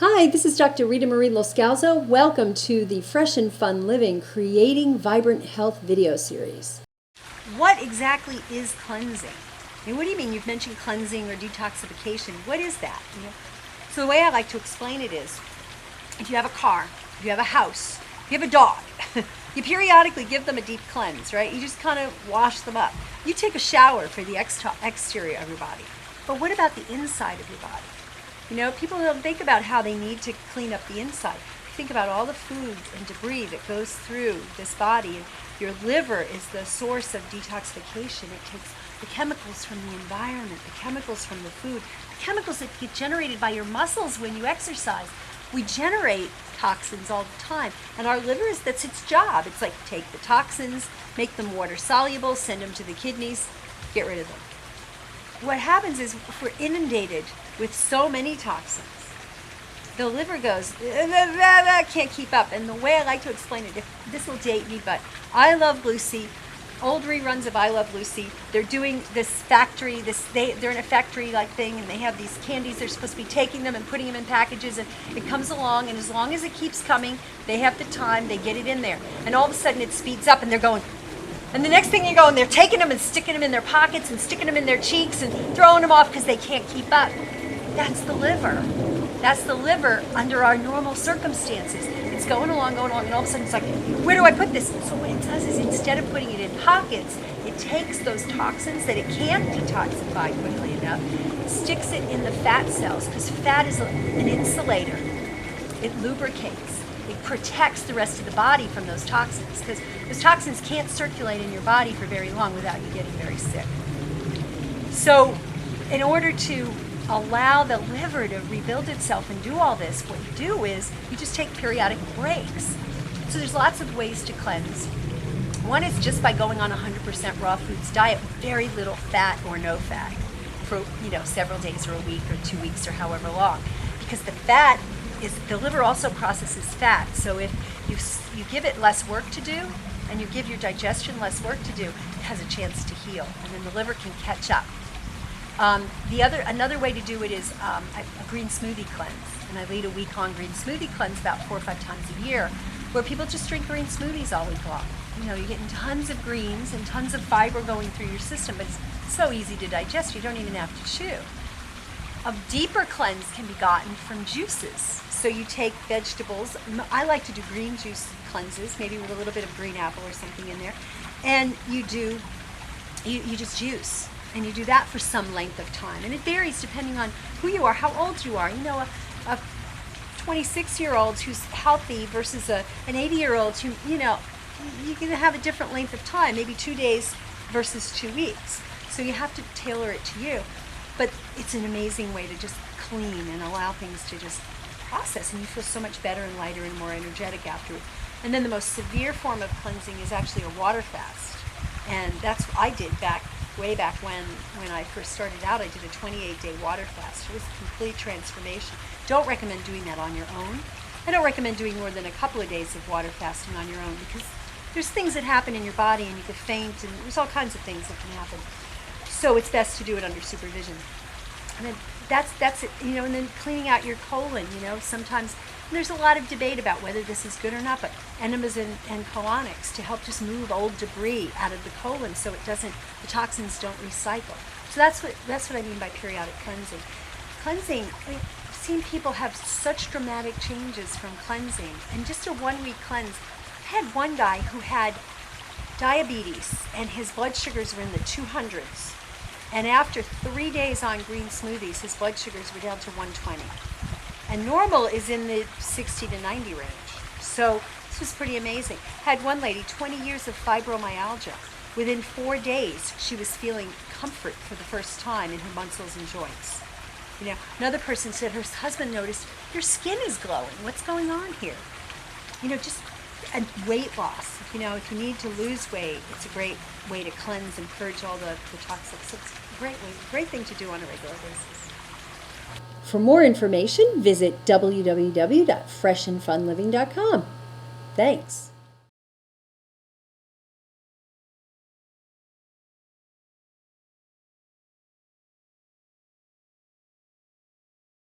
Hi, this is Dr. Ritamarie Loscalzo. Welcome to the Fresh and Fun Living Creating Vibrant Health video series. What exactly is cleansing? I mean, what do you mean? You've mentioned cleansing or detoxification. What is that? So the way I like to explain it is, if you have a car, if you have a house, if you have a dog, you periodically give them a deep cleanse, right? You just kind of wash them up. You take a shower for the exterior of your body. But what about the inside of your body? People don't think about how they need to clean up the inside. Think about all the food and debris that goes through this body. And your liver is the source of detoxification. It takes the chemicals from the environment, the chemicals from the food, the chemicals that get generated by your muscles when you exercise. We generate toxins all the time. And our liver, that's its job. It's like take the toxins, make them water soluble, send them to the kidneys, get rid of them. What happens is if we're inundated with so many toxins, the liver goes, can't keep up. And the way I like to explain it, this will date me, but I Love Lucy, old reruns of I Love Lucy, they're doing this factory, they're in a factory-like thing, and they have these candies, they're supposed to be taking them and putting them in packages, and it comes along, and as long as it keeps coming, they have the time, they get it in there. And all of a sudden it speeds up, and they're going, and the next thing you go, and they're taking them and sticking them in their pockets and sticking them in their cheeks and throwing them off because they can't keep up. That's the liver. That's the liver under our normal circumstances. It's going along, and all of a sudden it's like, where do I put this? So what it does is instead of putting it in pockets, it takes those toxins that it can't detoxify quickly enough, sticks it in the fat cells, because fat is an insulator. It lubricates. It protects the rest of the body from those toxins, because those toxins can't circulate in your body for very long without you getting very sick. So in order to allow the liver to rebuild itself and do all this, what you do is you just take periodic breaks. So there's lots of ways to cleanse. One is just by going on a 100% raw foods diet with very little fat or no fat for several days or a week or 2 weeks or however long, because the fat the liver also processes fat. So if you give it less work to do and you give your digestion less work to do, it has a chance to heal, and then the liver can catch up. Another way to do it is a green smoothie cleanse, and I lead a week-long green smoothie cleanse about 4 or 5 times a year, where people just drink green smoothies all week long. You're getting tons of greens and tons of fiber going through your system, but it's so easy to digest, you don't even have to chew. A deeper cleanse can be gotten from juices. So you take vegetables. I like to do green juice cleanses, maybe with a little bit of green apple or something in there, and you just juice. And you do that for some length of time. And it varies depending on who you are, how old you are. A 26-year-old who's healthy versus an 80-year-old who, you're going to have a different length of time, maybe 2 days versus 2 weeks. So you have to tailor it to you. But it's an amazing way to just clean and allow things to just process, and you feel so much better and lighter and more energetic afterwards. And then the most severe form of cleansing is actually a water fast. And that's what I did way back when I first started out. I did a 28-day water fast. It was a complete transformation. Don't recommend doing that on your own. I don't recommend doing more than a couple of days of water fasting on your own, because there's things that happen in your body, and you could faint, and there's all kinds of things that can happen. So it's best to do it under supervision. And then that's it, and then cleaning out your colon, sometimes there's a lot of debate about whether this is good or not, but enemas and colonics to help just move old debris out of the colon so the toxins don't recycle. So that's what I mean by periodic cleansing. Cleansing, I've seen people have such dramatic changes from cleansing. And just a 1-week cleanse, I had one guy who had diabetes and his blood sugars were in the 200s. And after 3 days on green smoothies, his blood sugars were down to 120. And normal is in the 60 to 90 range. So this was pretty amazing. Had one lady, 20 years of fibromyalgia. Within 4 days, she was feeling comfort for the first time in her muscles and joints. Another person said her husband noticed, your skin is glowing. What's going on here? Just a weight loss. If you need to lose weight, it's a great way to cleanse and purge all the toxics. So it's a great thing to do on a regular basis. For more information, visit www.freshandfunliving.com. Thanks.